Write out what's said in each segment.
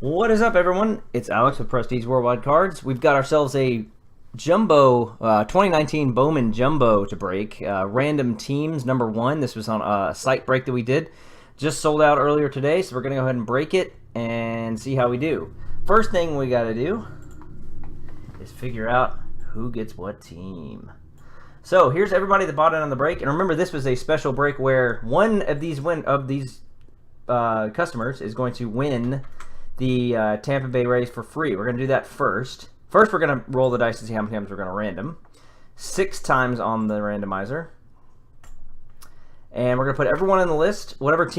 What is up, everyone? It's Alex with Prestige Worldwide Cards. We've got ourselves a Jumbo 2019 Bowman Jumbo to break. Random teams, number 1. This was on a site break that we did. Just sold out earlier today, so we're going to go ahead and break it and see how we do. First thing we got to do is figure out who gets what team. So here's everybody that bought it on the break. And remember, this was a special break where one of these customers is going to win the Tampa Bay Rays for free. We're going to do that first. First, we're going to roll the dice to see how many times we're going to random. 6 times on the randomizer. And we're going to put everyone on the list. Whatever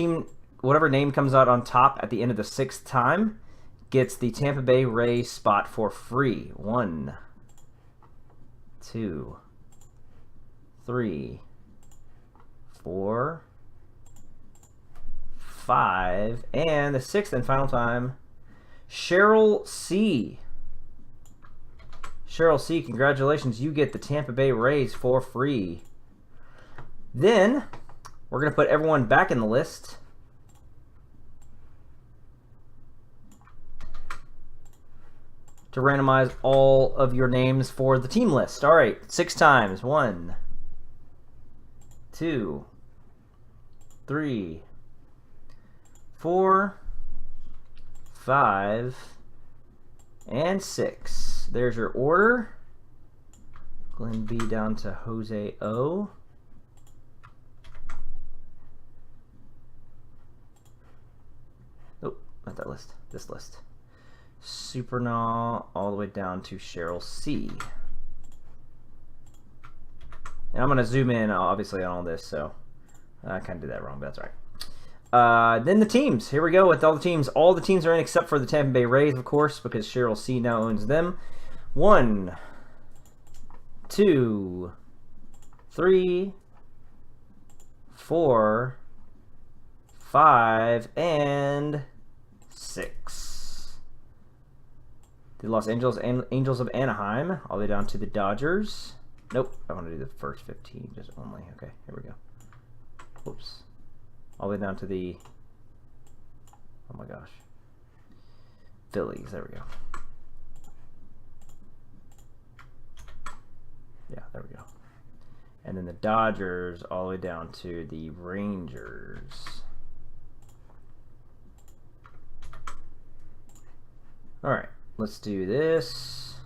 name comes out on top at the end of the 6th time gets the Tampa Bay Rays spot for free. 1, 2, 3, 4, 5, and the 6th and final time, Cheryl C. Cheryl C, congratulations. You get the Tampa Bay Rays for free. Then, we're going to put everyone back in the list. To randomize all of your names for the team list. All right, 6 times. 1, 2, 3, 4, 5, and 6. There's your order. Glenn B down to Jose O. Nope, not that list. This list. Supernaw all the way down to Cheryl C. And I'm going to zoom in, obviously, on all this, so I kind of did that wrong, but that's all right. Then the teams. Here we go with all the teams. All the teams are in except for the Tampa Bay Rays, of course, because Cheryl C now owns them. 1, 2, 3, 4, 5, and 6. The Los Angeles Angels of Anaheim, all the way down to the Dodgers. Nope, I want to do the first 15 just only. Okay, here we go. Whoops. All the way down to the, oh my gosh, Phillies. There we go. Yeah, there we go. And then the Dodgers all the way down to the Rangers. All right, let's do this.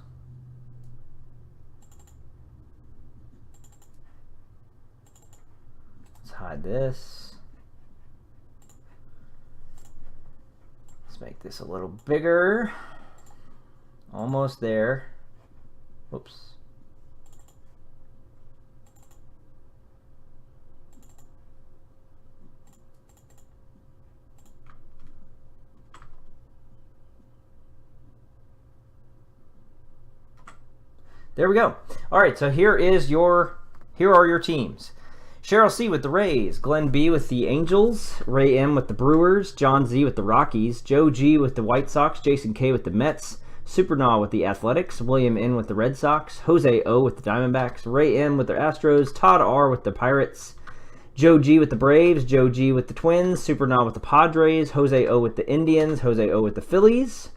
Let's hide this. Let's make this a little bigger. Almost there. Whoops. There we go. All right, so here are your teams. Cheryl C with the Rays, Glenn B with the Angels, Ray M with the Brewers, John Z with the Rockies, Joe G with the White Sox, Jason K with the Mets, Supernaw with the Athletics, William N with the Red Sox, Jose O with the Diamondbacks, Ray M with the Astros, Todd R with the Pirates, Joe G with the Braves, Joe G with the Twins, Supernaw with the Padres, Jose O with the Indians, Jose O with the Phillies,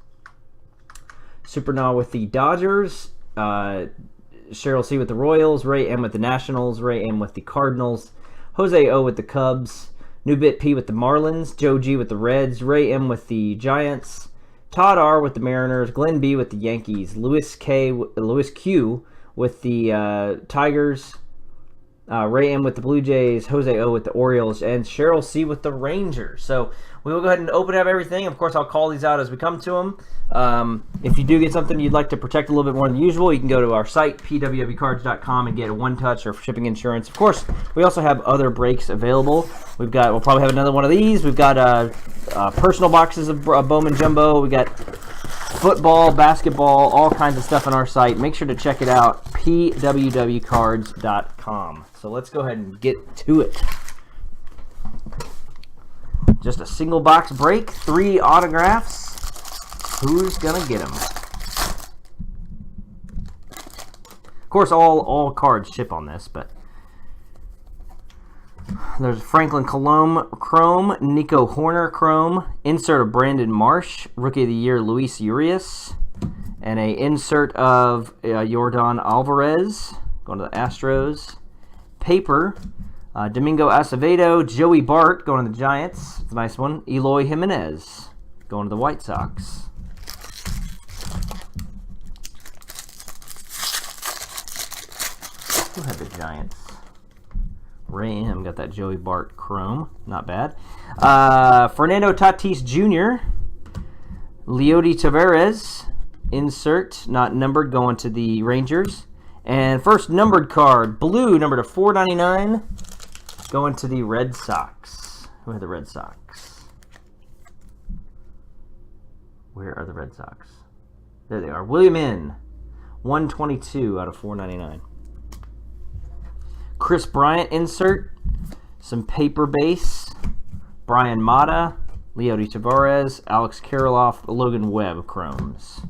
Supernaw with the Dodgers, Cheryl C with the Royals, Ray M with the Nationals, Ray M with the Cardinals, Jose O with the Cubs, Newbit P with the Marlins, Joe G with the Reds, Ray M with the Giants, Todd R with the Mariners, Glenn B with the Yankees, Lewis Q with the Tigers, Ray M with the Blue Jays, Jose O with the Orioles, and Cheryl C with the Rangers. So we will go ahead and open up everything. Of course, I'll call these out as we come to them. If you do get something you'd like to protect a little bit more than usual, you can go to our site, pwwcards.com, and get a one-touch or shipping insurance. Of course, we also have other breaks available. We'll probably have another one of these. We've got personal boxes of Bowman Jumbo. We got football, basketball, all kinds of stuff on our site. Make sure to check it out, pwwcards.com. So let's go ahead and get to it. Just a single box break, 3 autographs. Who's gonna get them? Of course, all cards ship on this, but There's Franklin Colomb Chrome, Nico Horner Chrome, insert of Brandon Marsh, Rookie of the Year Luis Urias, and a insert of Yordan Alvarez, going to the Astros. Paper, Domingo Acevedo, Joey Bart, going to the Giants. It's a nice one. Eloy Jimenez, going to the White Sox. Who had the Giants? Ray M. got that Joey Bart Chrome. Not bad. Fernando Tatis Jr., Leody Taveras, insert, not numbered, going to the Rangers. And first numbered card, blue, number to 499, going to the Red Sox. Who had the Red Sox? Where are the Red Sox? There they are. William N. 122 out of 499. Chris Bryant insert, some paper base, Brian Mata, Leody Taveras, Alex Kirilloff, Logan Webb Chromes.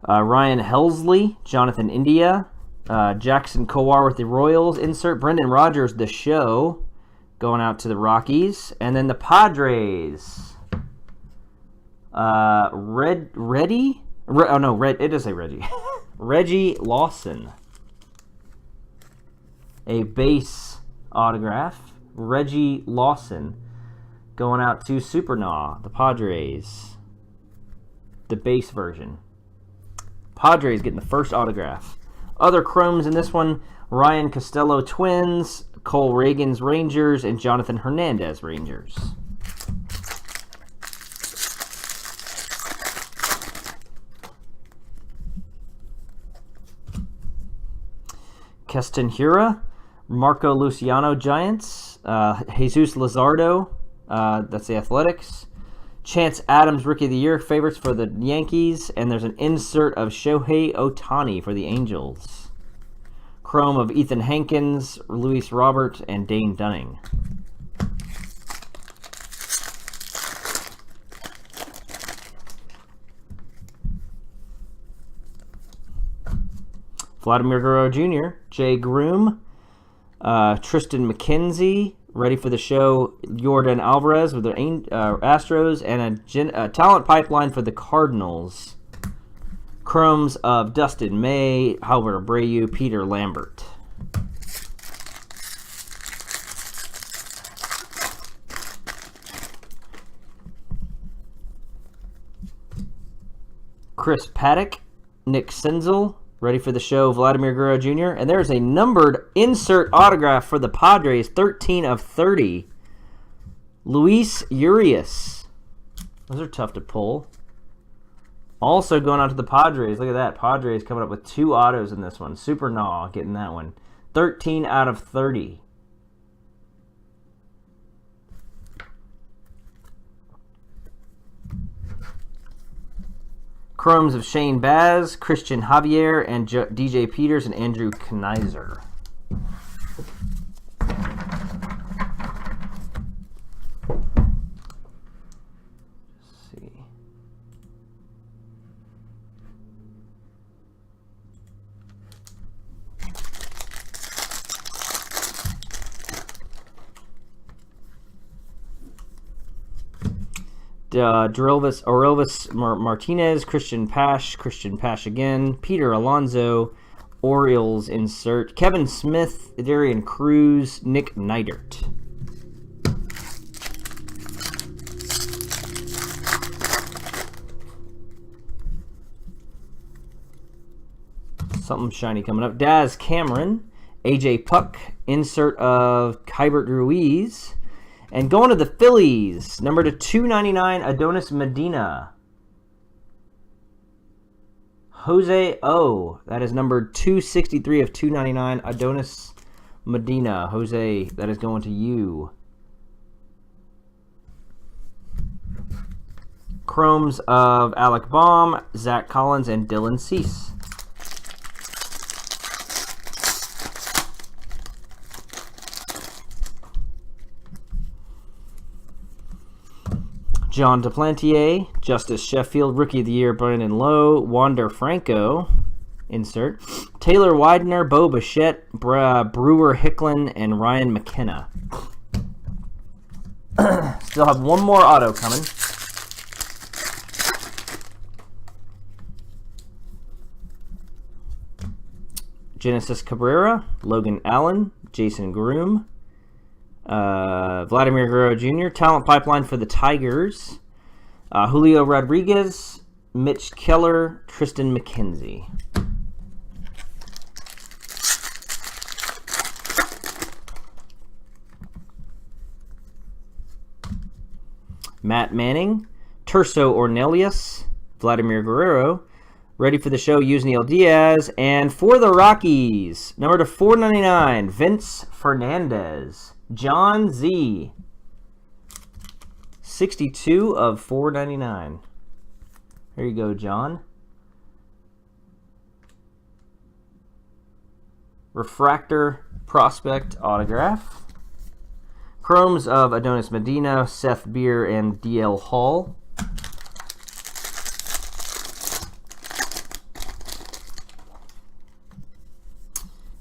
Ryan Helsley, Jonathan India, Jackson Kowar with the Royals insert, Brendan Rodgers, the show, going out to the Rockies, and then the Padres. Reggie Lawson. A base autograph. Reggie Lawson going out to Supernaw, the Padres. The base version. Padres getting the first autograph. Other Chromes in this one, Ryan Costello Twins, Cole Reagan's Rangers, and Jonathan Hernandez Rangers. Keston Hiura, Marco Luciano Giants, Jesus Luzardo, that's the Athletics, Chance Adams Rookie of the Year favorites for the Yankees, and there's an insert of Shohei Ohtani for the Angels. Chrome of Ethan Hankins, Luis Robert, and Dane Dunning. Vladimir Guerrero Jr., Jay Groom, Tristan McKenzie, ready for the show, Yordan Alvarez with the Astros, and a talent pipeline for the Cardinals. Chromes of Dustin May, Albert Abreu, Peter Lambert. Chris Paddock, Nick Senzel, ready for the show, Vladimir Guerrero Jr. And there's a numbered insert autograph for the Padres, 13 of 30. Luis Urias. Those are tough to pull. Also going on to the Padres. Look at that. Padres coming up with 2 autos in this one. Super Naw getting that one. 13 out of 30. Chromes of Shane Baz, Christian Javier, and DJ Peters, and Andrew Knizer. Let's see. Orelvis Martinez, Christian Pash again, Peter Alonso, Orioles insert, Kevin Smith, Darian Cruz, Nick Neidert. Something shiny coming up. Daz Cameron, AJ Puck, insert of Kybert Ruiz. And going to the Phillies, number to 299, Adonis Medina. Jose O. That is number 263 of 299, Adonis Medina. Jose, that is going to you. Chromes of Alec Baum, Zach Collins, and Dylan Cease. John Duplantier, Justice Sheffield, Rookie of the Year, Brandon Lowe, Wander Franco, insert, Taylor Widener, Bo Bichette, Brewer Hicklin, and Ryan McKenna. Still have one more auto coming. Genesis Cabrera, Logan Allen, Jason Groom, Vladimir Guerrero Jr., Talent Pipeline for the Tigers, Julio Rodriguez, Mitch Keller, Tristan McKenzie. Matt Manning, Terso Ornelius, Vladimir Guerrero, ready for the show, Yusniel Diaz, and for the Rockies, number to 499, Vince Fernandez, John Z, 62 of 499. There you go, John. Refractor Prospect Autograph. Chromes of Adonis Medina, Seth Beer, and DL Hall.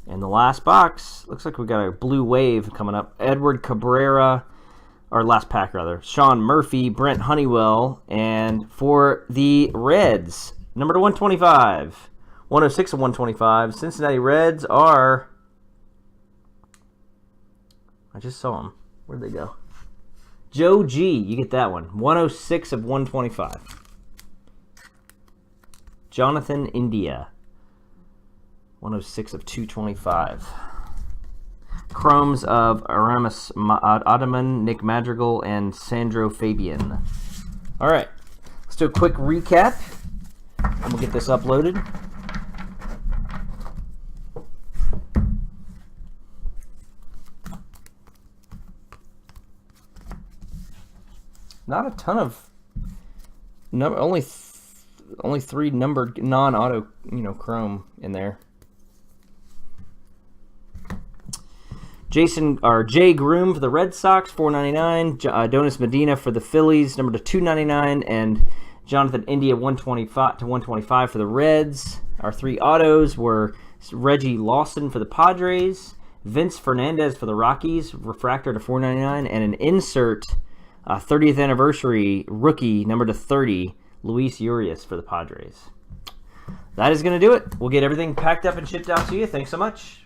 And the last box, looks like we got a blue wave coming up. Edward Cabrera, or last pack rather, Sean Murphy, Brent Honeywell, and for the Reds, number to 125, 106 of 125. Cincinnati Reds are, I just saw them. Where'd they go? Joe G, you get that one. 106 of 125. Jonathan India, 106 of 225. Chromes of Aramis Ottoman, Nick Madrigal, and Sandro Fabian. All right, let's do a quick recap, and we'll get this uploaded. Not a ton of only 3 numbered non-auto, chrome in there. Jay Groom for the Red Sox, 499. Adonis Medina for the Phillies, number to 299, and Jonathan India, 125 to 125 for the Reds. Our 3 autos were Reggie Lawson for the Padres, Vince Fernandez for the Rockies, refractor to 499, and an insert 30th anniversary rookie, number to 30, Luis Urias for the Padres. That is going to do it. We'll get everything packed up and shipped out to you. Thanks so much.